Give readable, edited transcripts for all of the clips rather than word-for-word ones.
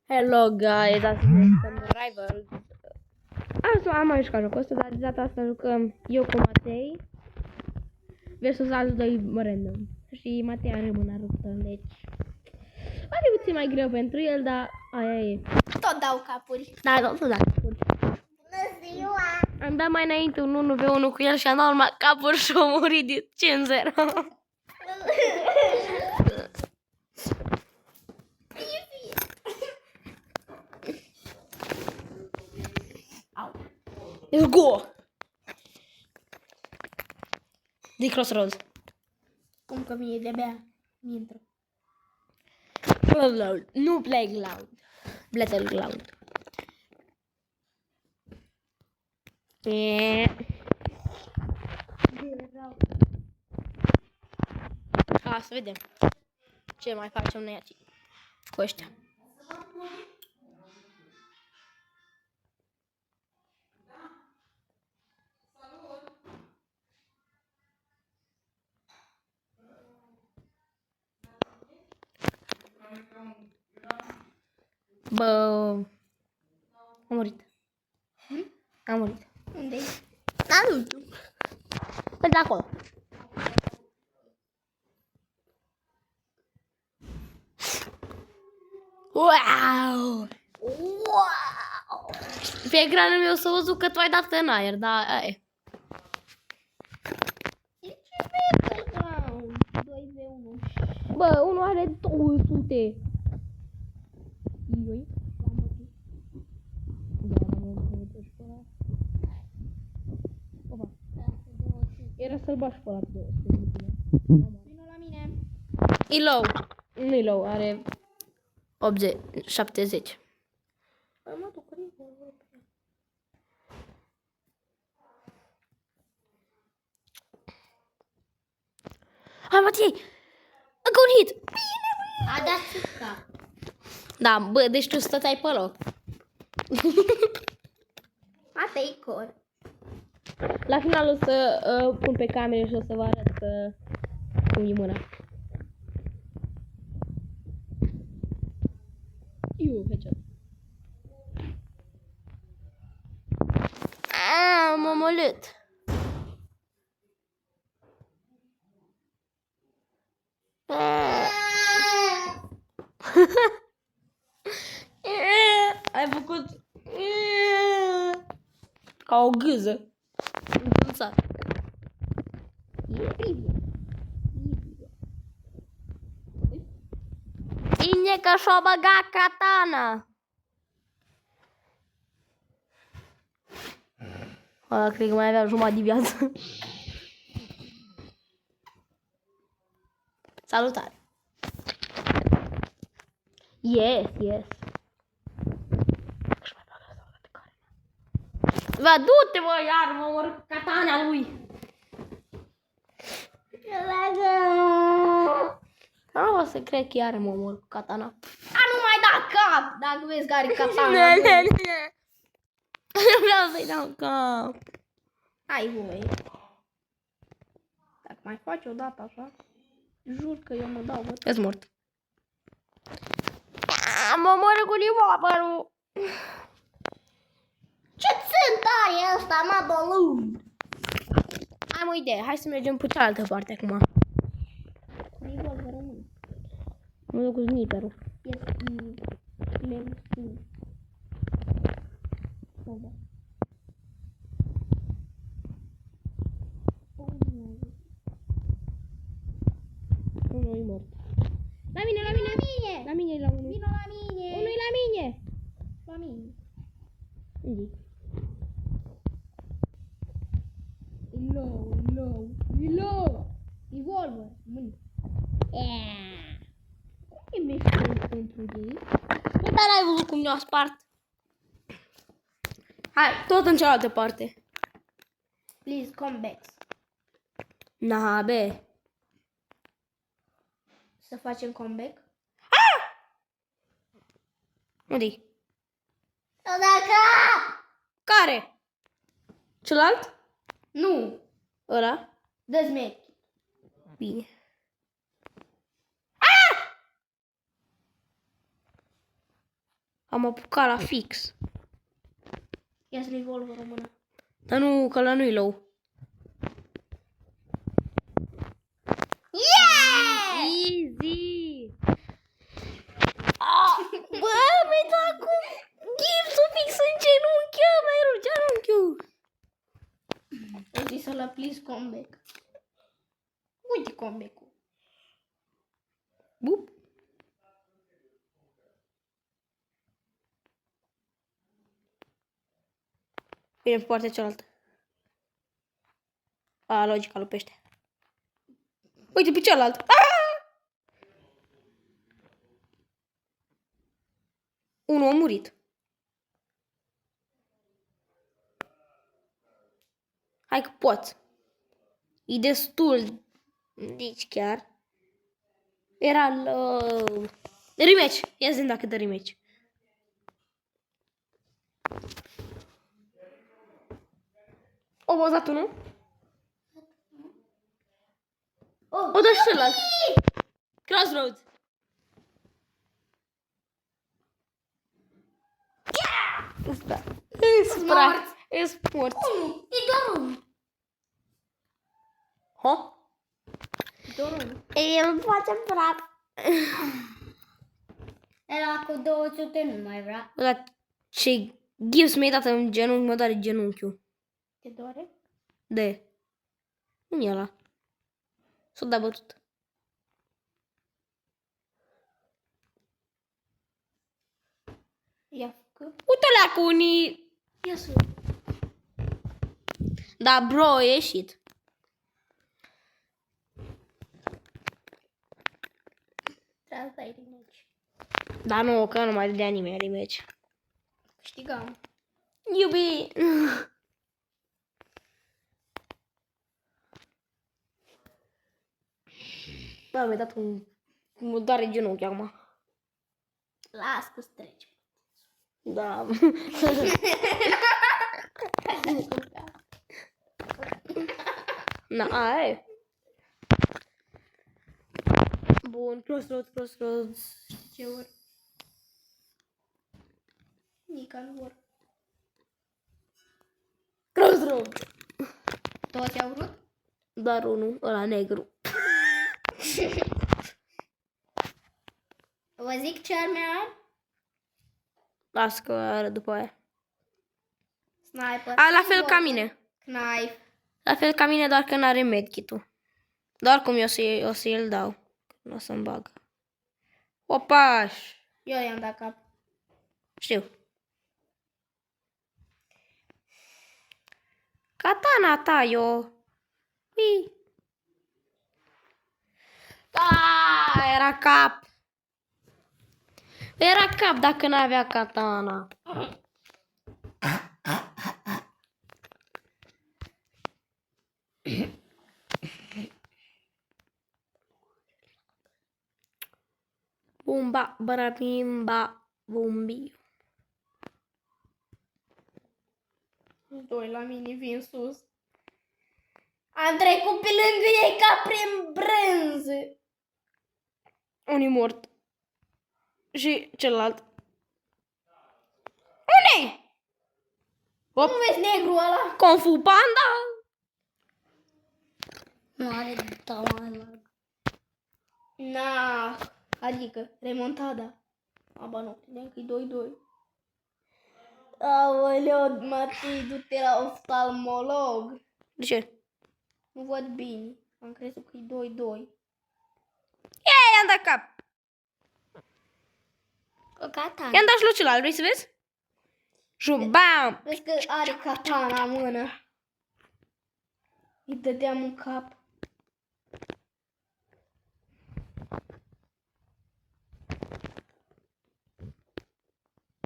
Hello guys, astăzi suntem Rival. Asta am mai jucat jocul ăsta, dar de data asta jucăm eu cu Matei versus alți doi random. Și Matei are mâna ruptă, deci ar fi puțin mai greu pentru el, dar aia e. Tot dau capuri. Da, tot dau capuri. Bună ziua! Am dat mai înainte un 1v1 cu el și am dat urma capuri și a murit de 5-0. Let's go! De Crossroads. Cum că mie de-abia mi-intră. Loud. Nu play loud. Battleground. Hai să vedem ce mai facem noi aici cu ăștia. Bă, am murit. Am murit. Unde-i? Nu știu. Pe de acolo. Wow! Wow! Pe ecranul meu s-a văzut că tu ai dat în aer, dar aia. E ce battleground? 2v1. Bă, unul are 200. Ioi. Era să-l bași pe ăla pe 200. Vino la mine. E low. Nu e low, are 80, 70. Păi mă duc în Hai, Matei! Încă un hit! A dat țuca. Da, bă, deci tu stăteai pe loc. Asta e cor. La final o să pun pe camere și o să vă arăt cum e mâna. Headshot. M-am omorât. Ai făcut ca o gâză. Bine că și-o băgat katana. Ăla cred că mai avea jumătate de viață. Salutare. Yes, yes. Va, du-te, bă, iar mă omor katana lui. Nu o să cred că iar mă omor cu katana. A, nu mai da cap! Dacă vezi că are katana. Nu vreau să-i dau cap. Hai voi. Dacă mai faci o dată așa, jur că eu mă dau, bă. Ești mort. Mă omoră cu revolverul. Ce țânt are ăsta, mă, balloon? Am o idee, hai să mergem pe cealaltă parte acum. Revolverul nu. Mă duc cu sniperul. Unul e mort. La mine, la mine! La mine e la unul. Vino la mine! Unul e la mine! La mine. Unde? Low. Revolver. Mâini. E meșterit pentru ei. Bă, dar ai văzut cum ne-au spart? Hai, tot în cealaltă parte. Please, come back. Na, be. Să facem comeback? Unde-i? Dacă! Care? Celălalt? Nu. Ăla? Dă-ți meci. Bine. Am apucat la fix. Ia-ți revolverul în mână. Dar nu, că ăla nu-i low. Yeah! Easy! Bă, mi-ai dat cu gipsul fix în genunchi, mi-ai rupt genunchiul. Ai zis să-l please comeback. Uite comeback-ul. Bup. Vine pe partea cealaltă. A, logica lupește. Uite pe cealaltă. Unul a murit. Hai că poți. E destul. Nici chiar. Era rematch. Ia zi dacă dă rematch. O bazat unul. O dă și celălalt. Crossroads. Ăsta. E sport. Unu, e doar unul. Ha? Doar unul. El face praf. Era cu 200 nu mai vrea. Dar ce gips mi-ai dat în genunchi, mă doare genunchiul. Te doare? De. Nu-i ăla. S-o da bătut. Ia făcă. Uite-o cu unii. Ia să. Da, bro, a ieșit. Trebuie să dai rematch. Dar nu, că nu mai dădea nimeni rematch. Câștigam. Iubi. Bă, mi-a dat un... Mă doare genunchi acum. Las că-ți trece. Da. Na, ai. Bun, crossroads. Ce ori? Nica nu vor. Crossroads. Toți au vrut? Dar unul, ăla negru. Vă zic ce arme ai? Las că arăt după aia. Sniper. A, la fel ca mine. Knife. La fel ca mine, doar că n-are medkit-ul. Doar cum eu o să îl dau. Nu o să-mi bag. Opaș! Eu i-am dat cap. Știu. Katana ta, eu. Ui. Da, era cap. Era cap dacă n-avea katana. Bumba, barabimba, bumbi. Doi la mine vin sus. Am trecut pe lângă ei ca prin brânză. Unii mort. Și celălalt. Unde-i? Nu vezi negru ăla? Kung Fu Panda? Nu are taman. Na, adică remontada. Aba nu, credeam că e 2-2. Aoleu, Matei, du-te la oftalmolog. De ce? Nu văd bine. Am crezut că e 2-2. I-am dat cap. O katana. I-am dat și lui celălalt, vrei să vezi? Și bam! Vezi că are katana în mână. Îi dădeam în cap.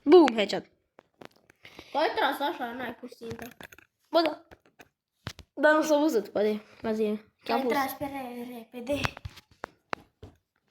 Boom, headshot. Tu ai tras așa, n-ai pus țintă. Bă, da. Dar nu s-a văzut, poate, la zi. Ai tras pe repede.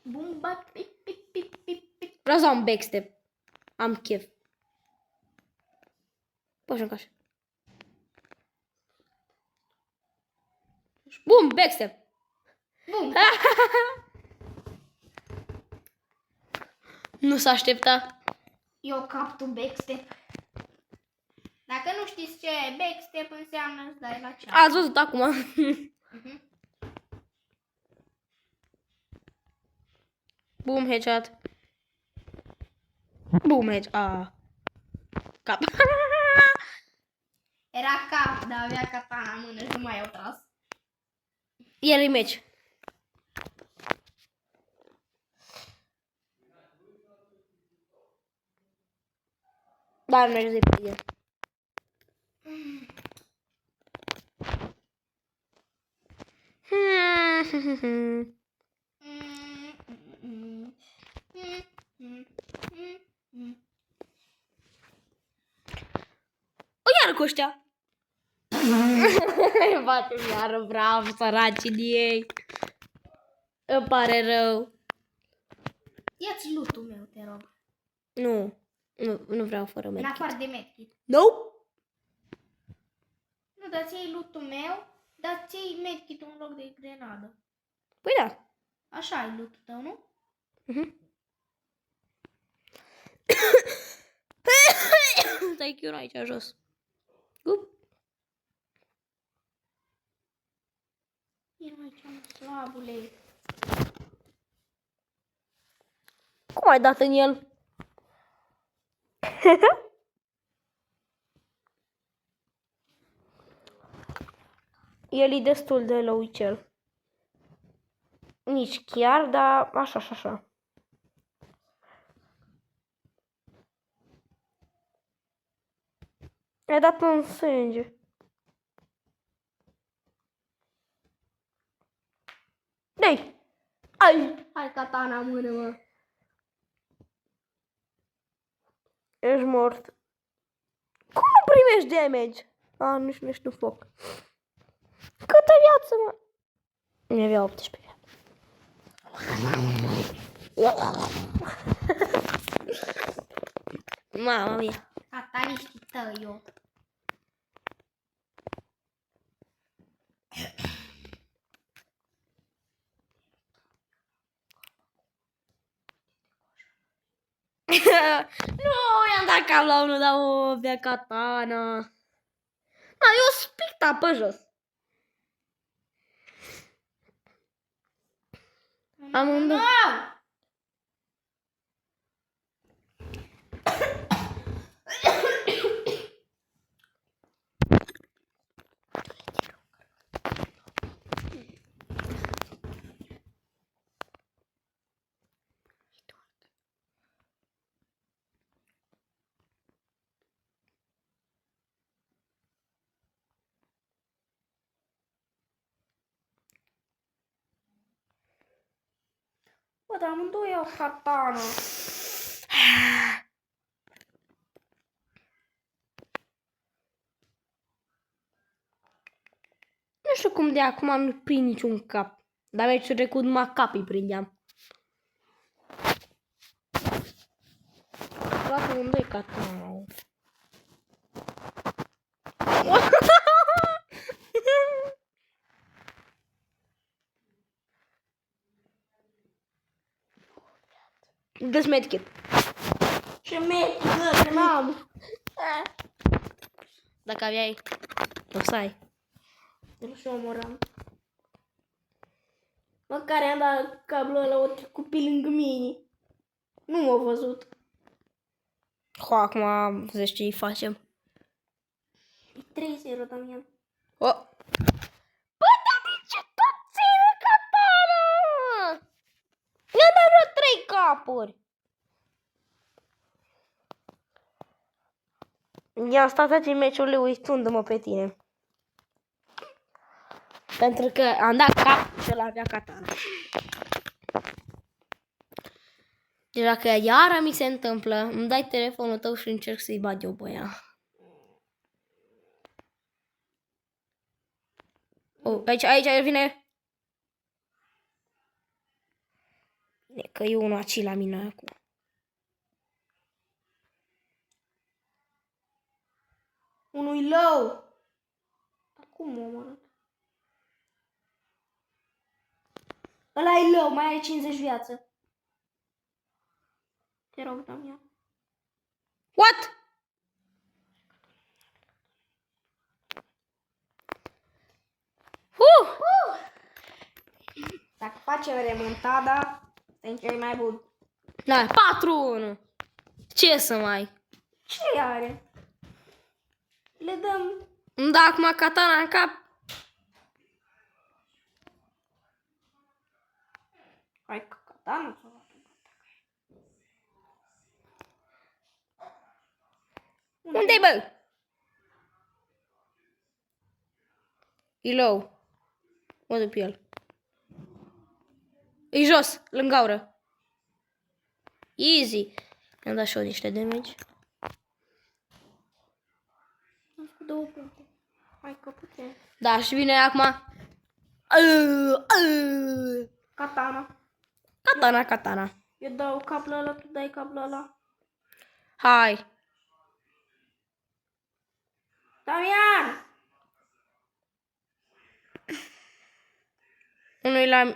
Bum, bat, pip, pip, pip, pip, pip. Vreau să am backstep. Am chef. Păi așa, așa. Bum, backstep. Bum. Nu s-a aștepta. Eu cap tu backstep. Dacă nu știți ce e backstep, înseamnă să dai la cea. Ați văzut acum. Boom, headshot. Boom, headshot. Cap. Era cap, dar avea katana în mână și nu mai au tras. E rematch. Da, nu merge de bine. O, iară cu ăștia. Bate iară, bravo, săracii de ei. Îmi pare rău. Ia-ți loot-ul meu, te rog. Nu vreau fără În medkit. afară de medkit. Nope. Nu, dar ți-ai loot-ul meu, dar ți-ai medkit-ul în loc de grenadă. Păi da. Așa ai loot-ul tău, nu? Stai chiar aici jos. Up. Vino aici, mă, slabule. Cum ai dat în el? El e destul de lăuicel. Nici chiar, dar așa și așa. I-a dat în sânge. Dai! Ai! Hai katana în mână, mă. Ești mort. Cum nu primești damage? Nici nu știu foc. Câtă viață, mă? Nu avea 18 viață. Mama mia. Sataniștii tăi, eu. Nu, i-am dat cap la unul, dar o avea katana. Da, eu spicta pe jos. Amândouă. Bă, dar amândoi au katana. Nu știu cum de acum nu prind niciun cap. Dar mi-ai trecut numai capii prindeam. Lasă unde-i katana. Dă-ți medkit. Ce medkit, bă, că n-am. Dacă aveai, o să ai. Nu și omoram. Măcar i-am dat cablul ăla, o trecut pe lângă mine. Nu m-au văzut. Acum vezi ce-i facem. E 3-0, Damian. Oh. Bă, dar de ce tot ține katana? I-am dat vreo 3 capuri. I-am stat toate meciurile uitându-mă pe tine. Pentru că am dat cap și ăla avea katana. Deci dacă iară mi se întâmplă, îmi dai telefonul tău și încerc să-i bag eu pe ea. Oh, aici vine. E că e unul aici la mine acum. Unui low. Acum m-a omorât. Ăla e low, mai ai 50 viață. Te rog, Damian. What? Dacă facem remontada, suntem cei mai buni. Da, 4-1. Ce să mai? Ce are? Le dăm... Îmi dă acum katana în cap. Hai că katana sau Unde-i, bă? E low. Mă duc pe el. E jos, lângă gaură. Easy. Mi-am dat și eu niște damage. am făcut 2 puncte. Hai că putem. Da, și vine acum. Katana. Katana. Eu dau cap la ăla, tu dai cap la ăla. Hai. Damian!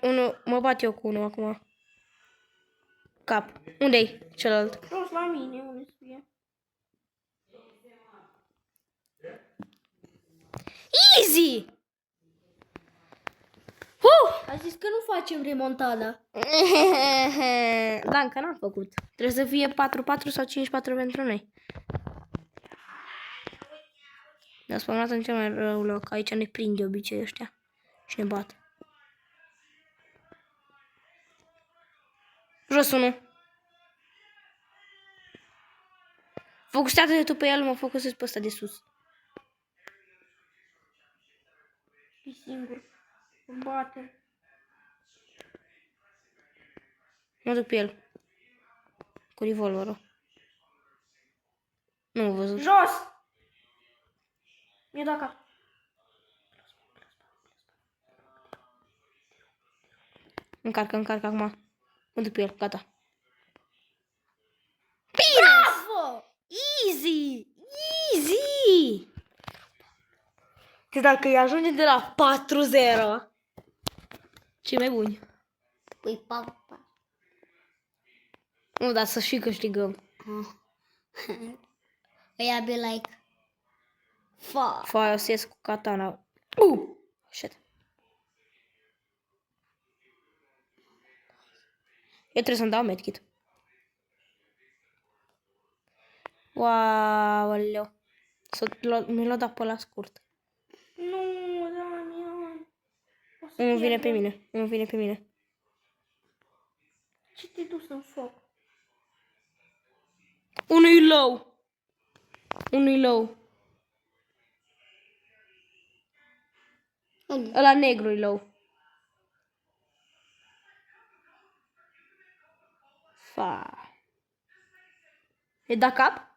Unul mă bat eu cu unul acum. Cap. Unde-i celălalt? Jos la mine, unde să fie? Easy! A zis că nu facem remontada. Da, încă n-am făcut. Trebuie să fie 4-4 sau 5-4 pentru noi. Ne-a spawnat în cel mai rău loc. Aici ne prind de obicei ăștia. Și ne bat. Jos unul. Focusează-te tu pe el, mă focusez pe ăsta de sus. E singur. Îmi bate. Mă duc pe el. Cu revolverul. Nu am văzut. Jos! Mi-a dat cap. Încarcă acum. Mă duc pe el, gata. Bravo! Easy! Easy! Că dacă îi ajunge de la 4-0, cei mai buni. Păi, papa. Nu, dar să și câștigăm. Ăia be like... Fuck. Foaia o să ies cu katana. Shit. Eu trebuie să-mi dau medkit. Wow, aleu. Mi-l-a dat pe la scurt. Nu, Damian. Unul vine pe mine. Ce te duci în foc? Unul-i low. Ăla negru-i low. E da cap?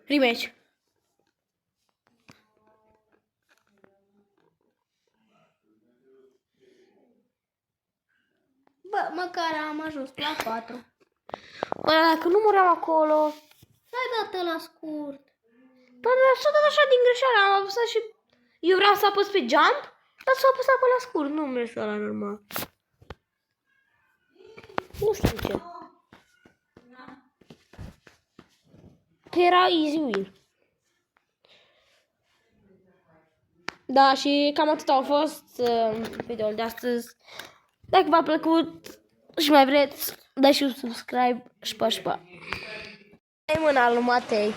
Rematch. Bă, măcar am ajuns la 4. Bă, dacă nu muream acolo... S-ai dat la scurt. Bă, dar s-a dat așa din greșeală. Am apăsat și... Eu vreau să apăs pe jump, dar s-a apăsat pe la scurt. Nu merge la normal. Nu știu ce. Că era easy win. Da, și cam atât a fost videoul de astăzi. Dacă v-a plăcut și mai vreți, dați și un subscribe și pa. Ai mâna lui Matei.